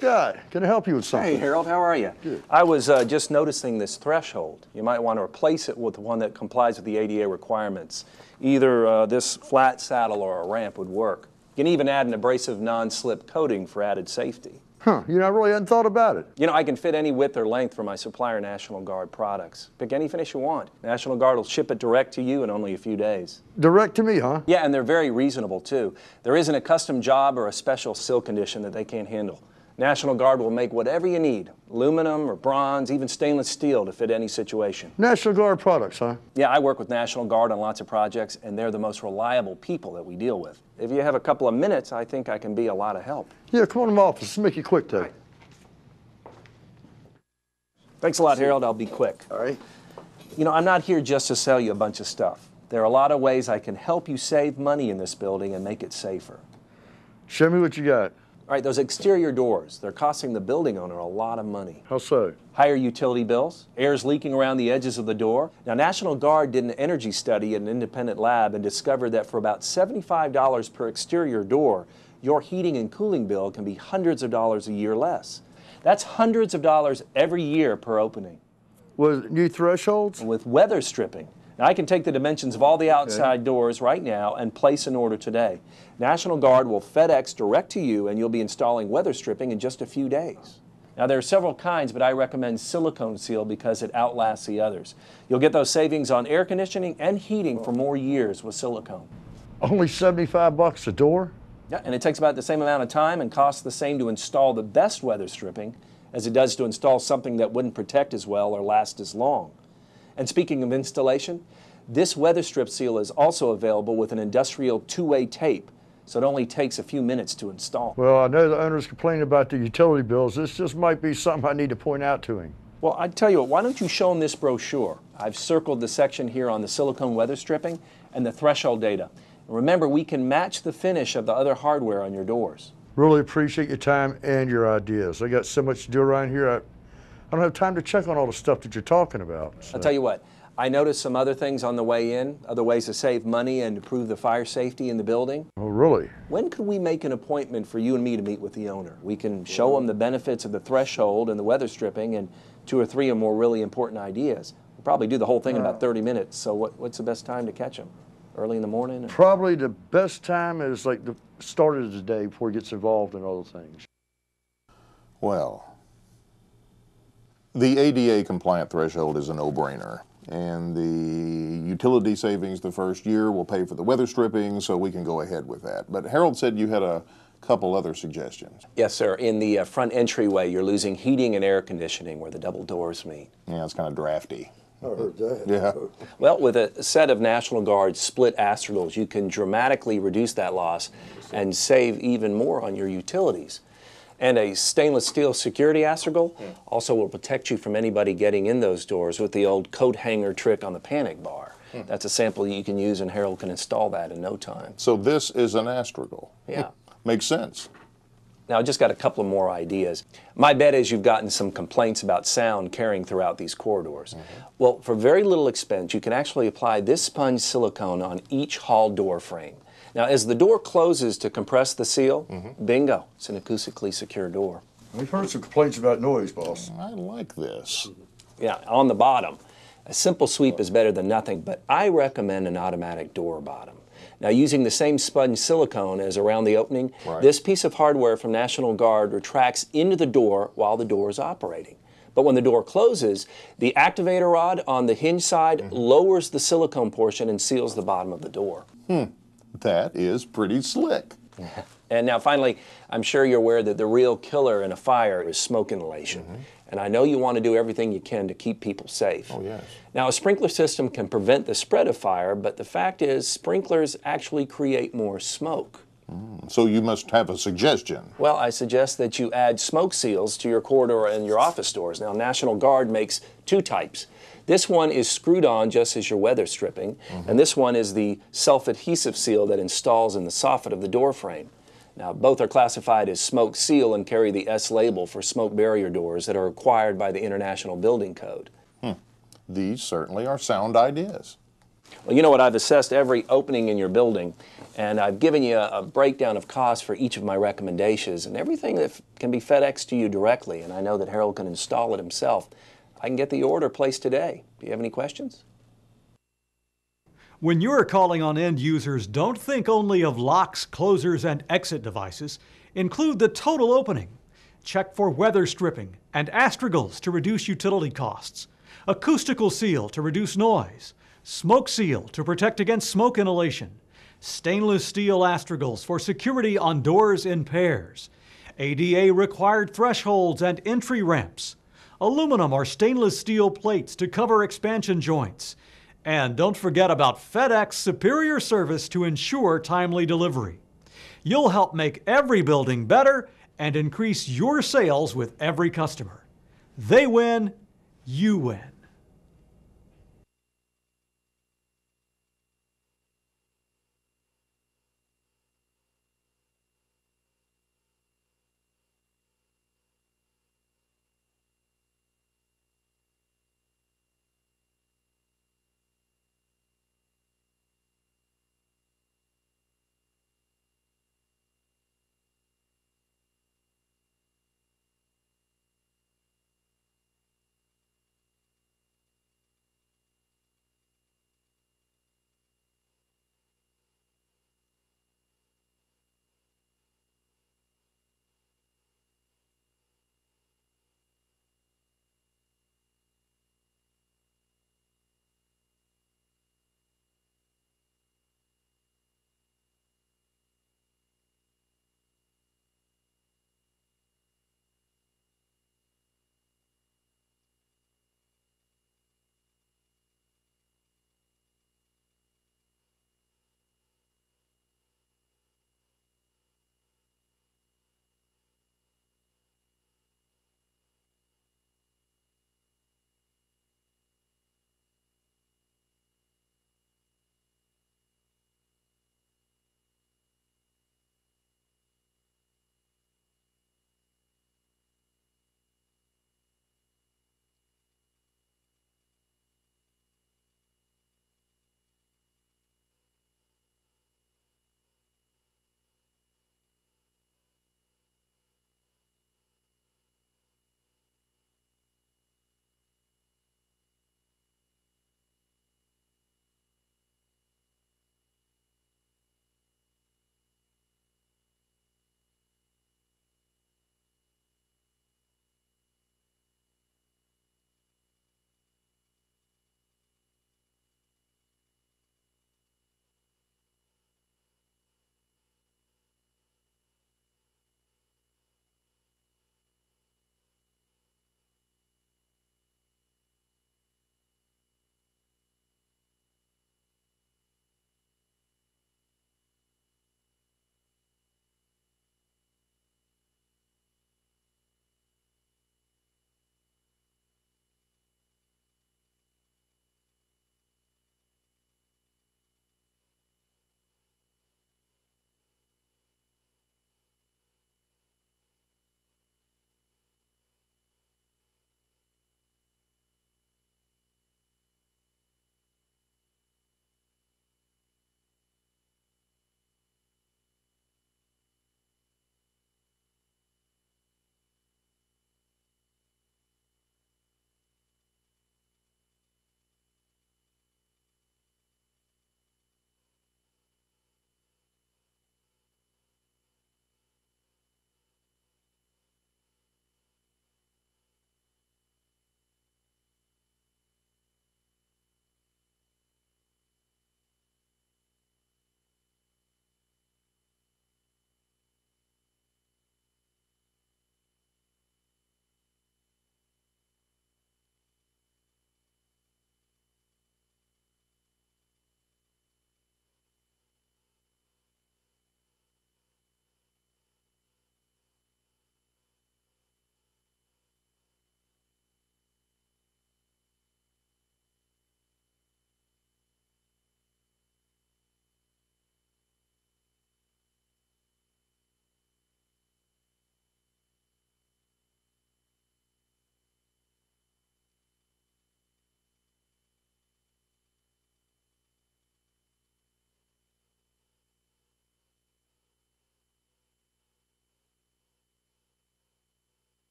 Scott, can I help you with something? Hey, Harold, how are you? Good. I was just noticing this threshold. You might want to replace it with one that complies with the ADA requirements. Either this flat saddle or a ramp would work. You can even add an abrasive non-slip coating for added safety. Huh, you know, I really hadn't thought about it. You know, I can fit any width or length for my supplier, National Guard products. Pick any finish you want. National Guard will ship it direct to you in only a few days. Direct to me, huh? Yeah, and they're very reasonable, too. There isn't a custom job or a special seal condition that they can't handle. National Guard will make whatever you need, aluminum or bronze, even stainless steel to fit any situation. National Guard products, huh? Yeah, I work with National Guard on lots of projects, and they're the most reliable people that we deal with. If you have a couple of minutes, I think I can be a lot of help. Yeah, come on in my office. Let's make it quick, though. Right. Thanks a lot, Harold. I'll be quick. All right. You know, I'm not here just to sell you a bunch of stuff. There are a lot of ways I can help you save money in this building and make it safer. Show me what you got. All right, those exterior doors, they're costing the building owner a lot of money. How so? Higher utility bills, air's leaking around the edges of the door. Now, National Guard did an energy study at an independent lab and discovered that for about $75 per exterior door, your heating and cooling bill can be hundreds of dollars a year less. That's hundreds of dollars every year per opening. With new thresholds? With weather stripping. Now, I can take the dimensions of all the outside doors right now and place an order today. National Guard will FedEx direct to you, and you'll be installing weather stripping in just a few days. Now, there are several kinds, but I recommend silicone seal because it outlasts the others. You'll get those savings on air conditioning and heating for more years with silicone. Only $75 a door? Yeah, and it takes about the same amount of time and costs the same to install the best weather stripping as it does to install something that wouldn't protect as well or last as long. And speaking of installation, this weather strip seal is also available with an industrial two-way tape, so it only takes a few minutes to install. Well, I know the owner's complaining about the utility bills. This just might be something I need to point out to him. Well, I'd tell you what, why don't you show him this brochure? I've circled the section here on the silicone weather stripping and the threshold data. And remember, we can match the finish of the other hardware on your doors. Really appreciate your time and your ideas. I got so much to do around here, I don't have time to check on all the stuff that you're talking about. So. I'll tell you what, I noticed some other things on the way in, other ways to save money and improve the fire safety in the building. Oh, really? When could we make an appointment for you and me to meet with the owner? We can show him the benefits of the threshold and the weather stripping and 2 or 3 or more really important ideas. We'll probably do the whole thing in about 30 minutes, so what's the best time to catch him? Early in the morning? Probably the best time is like the start of the day before he gets involved in other things. Well, the ADA compliant threshold is a no-brainer, and the utility savings the first year will pay for the weather stripping, so we can go ahead with that. But Harold said you had a couple other suggestions. Yes, sir. In the front entryway, you're losing heating and air conditioning where the double doors meet. Yeah, it's kind of drafty. I heard that. Yeah. Well, with a set of National Guard split astragals, you can dramatically reduce that loss and save even more on your utilities. And a stainless steel security astragal also will protect you from anybody getting in those doors with the old coat hanger trick on the panic bar. That's a sample you can use, and Harold can install that in no time. So this is an astragal. Yeah. Makes sense. Now, I just got a couple of more ideas. My bet is you've gotten some complaints about sound carrying throughout these corridors. Well, for very little expense, you can actually apply this sponge silicone on each hall door frame. Now, as the door closes to compress the seal, bingo, it's an acoustically secure door. We've heard some complaints about noise, boss. I like this. Yeah, on the bottom. A simple sweep is better than nothing, but I recommend an automatic door bottom. Now, using the same sponge silicone as around the opening, this piece of hardware from National Guard retracts into the door while the door is operating. But when the door closes, the activator rod on the hinge side lowers the silicone portion and seals the bottom of the door. That is pretty slick. And now finally, I'm sure you're aware that the real killer in a fire is smoke inhalation. And I know you want to do everything you can to keep people safe. Oh, yes. Now, a sprinkler system can prevent the spread of fire, but the fact is sprinklers actually create more smoke. So you must have a suggestion. Well, I suggest that you add smoke seals to your corridor and your office doors. Now, National Guard makes 2 types. This one is screwed on just as your weather stripping, and this one is the self-adhesive seal that installs in the soffit of the door frame. Now, both are classified as smoke seal and carry the S label for smoke barrier doors that are required by the International Building Code. These certainly are sound ideas. Well, you know what? I've assessed every opening in your building, and I've given you a breakdown of costs for each of my recommendations, and everything that can be FedExed to you directly, and I know that Harold can install it himself. I can get the order placed today. Do you have any questions? When you're calling on end users, don't think only of locks, closers, and exit devices. Include the total opening. Check for weather stripping and astragals to reduce utility costs, acoustical seal to reduce noise, smoke seal to protect against smoke inhalation, stainless steel astragals for security on doors in pairs, ADA required thresholds and entry ramps, aluminum or stainless steel plates to cover expansion joints, and don't forget about FedEx superior service to ensure timely delivery. You'll help make every building better and increase your sales with every customer. They win, you win.